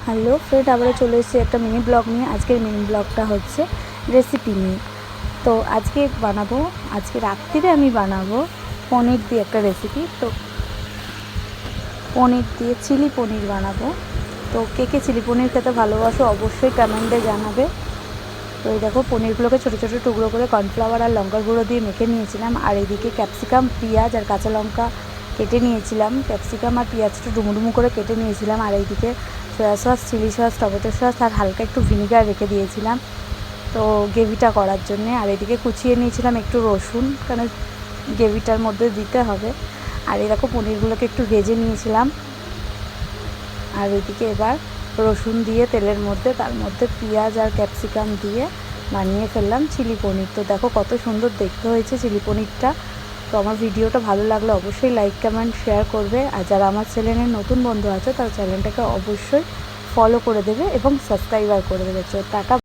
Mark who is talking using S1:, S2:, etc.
S1: Hello friend, আবারও চলে এসেছি একটা মিনি ব্লগ নিয়ে। আজকের মিনি ব্লগটা হচ্ছে রেসিপি নিয়ে। তো আজকে রাত্রিরে আমি বানাবো পনির দিয়ে একটা রেসিপি। তো পনির দিয়ে চিলি পনির বানাবো। তো কে কে চিলি পনির খেতে ভালোবাসো অবশ্যই কমেন্টে জানাবে। তো এই দেখো, পনিরগুলোকে ছোটো ছোটো টুকরো করে কর্নফ্লাওয়ার আর লঙ্কার গুঁড়ো দিয়ে মেখে নিয়েছিলাম। আর এইদিকে ক্যাপসিকাম, পেঁয়াজ আর কাঁচা লঙ্কা কেটে নিয়েছিলাম। ক্যাপসিকাম আর পেঁয়াজটা ডুমো করে কেটে নিয়েছিলাম। আর এইদিকে soya sauce, chili sauce, tomato sauce আর হালকা একটু ভিনিগার রেখে দিয়েছিলাম তো গ্রেভিটা করার জন্যে। আর এদিকে কুচিয়ে নিয়েছিলাম একটু রসুন, কারণ গ্রেভিটার মধ্যে দিতে হবে। আর এই দেখো, পনিরগুলোকে একটু ভেজে নিয়েছিলাম। আর এদিকে এবার রসুন দিয়ে তেলের মধ্যে, তার মধ্যে পেঁয়াজ আর ক্যাপসিকাম দিয়ে বানিয়ে ফেললাম চিলি পনির। তো দেখো কত সুন্দর দেখতে হয়েছে চিলি পনিরটা। তো আমার ভিডিওটা ভালো লাগলে অবশ্যই লাইক, কমেন্ট, শেয়ার করবে। আর যারা আমার চ্যানেলের নতুন বন্ধু আছে তার চ্যানেলটাকে অবশ্যই ফলো করে দেবে এবং সাবস্ক্রাইবার করে দেবে। তো টাটা।